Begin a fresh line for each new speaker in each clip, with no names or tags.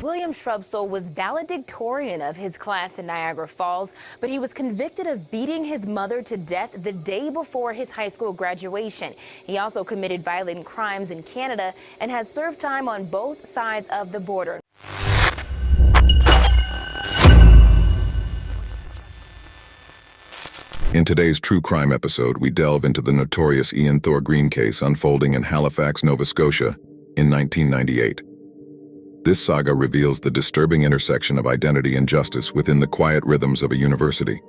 William Shrubsall was valedictorian of his class in Niagara Falls, but he was convicted of beating his mother to death the day before his high school graduation. He also committed violent crimes in Canada and has served time on both sides of the border.
In today's true crime episode, we delve into the notorious Thor Green case unfolding in Halifax, Nova Scotia in 1998. This saga reveals the disturbing intersection of identity and justice within the quiet rhythms of a university.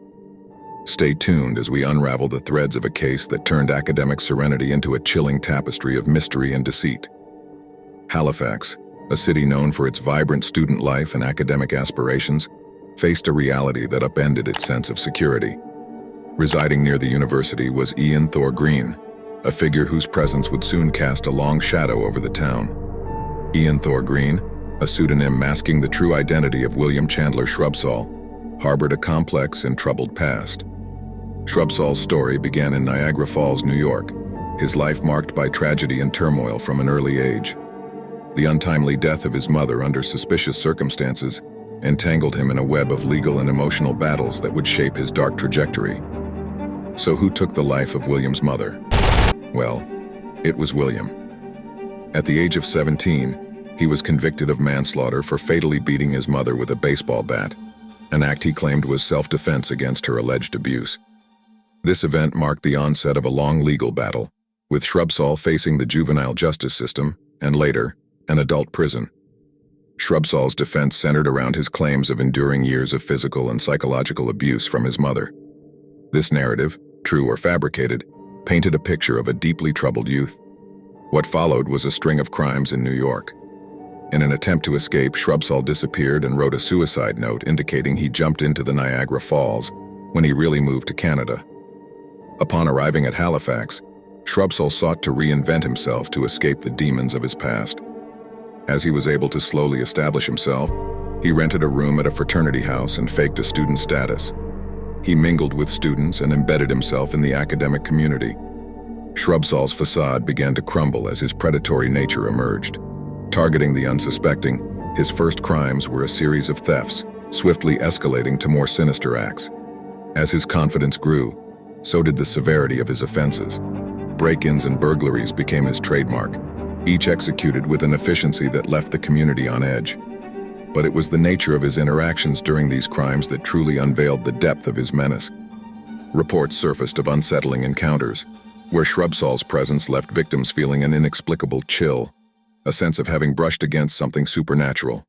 Stay tuned as we unravel the threads of a case that turned academic serenity into a chilling tapestry of mystery and deceit. Halifax, a city known for its vibrant student life and academic aspirations, faced a reality that upended its sense of security. Residing near the university was Thor Green, a figure whose presence would soon cast a long shadow over the town. Thor Green, a pseudonym masking the true identity of William Chandler Shrubsall, harbored a complex and troubled past. Shrubsall's story began in Niagara Falls, New York, his life marked by tragedy and turmoil from an early age. The untimely death of his mother under suspicious circumstances entangled him in a web of legal and emotional battles that would shape his dark trajectory. So who took the life of William's mother? Well, it was William. At the age of 17, he was convicted of manslaughter for fatally beating his mother with a baseball bat, an act he claimed was self-defense against her alleged abuse. This event marked the onset of a long legal battle, with Shrubsall facing the juvenile justice system and later, an adult prison. Shrubsall's defense centered around his claims of enduring years of physical and psychological abuse from his mother. This narrative, true or fabricated, painted a picture of a deeply troubled youth. What followed was a string of crimes in New York. In an attempt to escape, Shrubsall disappeared and wrote a suicide note indicating he jumped into the Niagara Falls when he really moved to Canada. Upon arriving at Halifax, Shrubsall sought to reinvent himself to escape the demons of his past. As he was able to slowly establish himself, he rented a room at a fraternity house and faked a student status. He mingled with students and embedded himself in the academic community. Shrubsall's facade began to crumble as his predatory nature emerged. Targeting the unsuspecting, his first crimes were a series of thefts, swiftly escalating to more sinister acts. As his confidence grew, so did the severity of his offenses. Break-ins and burglaries became his trademark, each executed with an efficiency that left the community on edge. But it was the nature of his interactions during these crimes that truly unveiled the depth of his menace. Reports surfaced of unsettling encounters, where Shrubsall's presence left victims feeling an inexplicable chill, a sense of having brushed against something supernatural.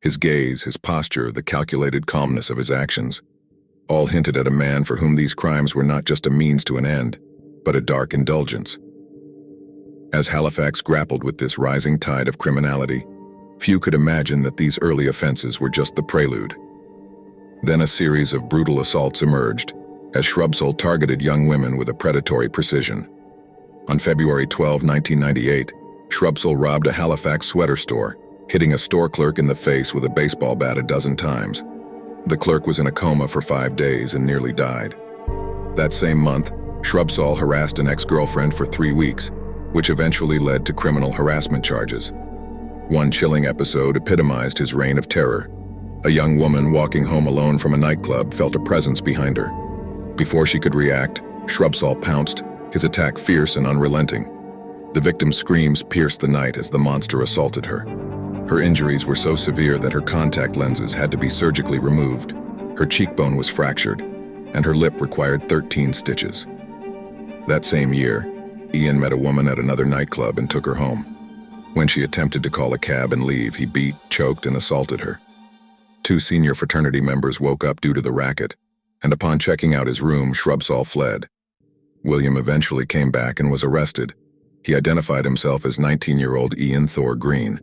His gaze, his posture, the calculated calmness of his actions, all hinted at a man for whom these crimes were not just a means to an end, but a dark indulgence. As Halifax grappled with this rising tide of criminality, few could imagine that these early offenses were just the prelude. Then a series of brutal assaults emerged, as Shrubsall targeted young women with a predatory precision. On February 12, 1998, Shrubsall robbed a Halifax sweater store, hitting a store clerk in the face with a baseball bat a dozen times. The clerk was in a coma for 5 days and nearly died. That same month, Shrubsall harassed an ex-girlfriend for 3 weeks, which eventually led to criminal harassment charges. One chilling episode epitomized his reign of terror. A young woman walking home alone from a nightclub felt a presence behind her. Before she could react, Shrubsall pounced, his attack fierce and unrelenting. The victim's screams pierced the night as the monster assaulted her. Her injuries were so severe that her contact lenses had to be surgically removed. Her cheekbone was fractured, and her lip required 13 stitches. That same year, Ian met a woman at another nightclub and took her home. When she attempted to call a cab and leave, he beat, choked, and assaulted her. 2 senior fraternity members woke up due to the racket, and upon checking out his room, Shrubsall fled. William eventually came back and was arrested. He identified himself as 19-year-old Thor Green,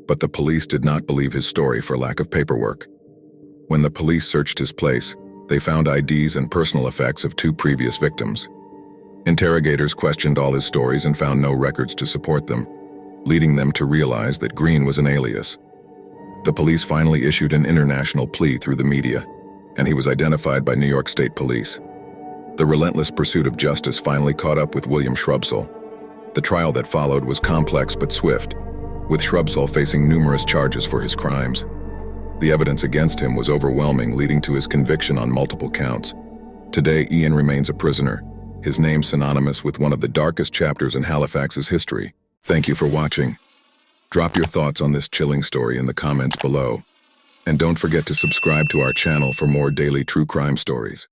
but the police did not believe his story for lack of paperwork. When the police searched his place, they found IDs and personal effects of 2 previous victims. Interrogators questioned all his stories and found no records to support them, leading them to realize that Green was an alias. The police finally issued an international plea through the media, and he was identified by New York State Police. The relentless pursuit of justice finally caught up with William Shrubsall. The trial that followed was complex but swift. with Shrubsall facing numerous charges for his crimes. The evidence against him was overwhelming, leading to his conviction on multiple counts. Today, Ian remains a prisoner, his name synonymous with one of the darkest chapters in Halifax's history. Thank you for watching. Drop your thoughts on this chilling story in the comments below. And don't forget to subscribe to our channel for more daily true crime stories.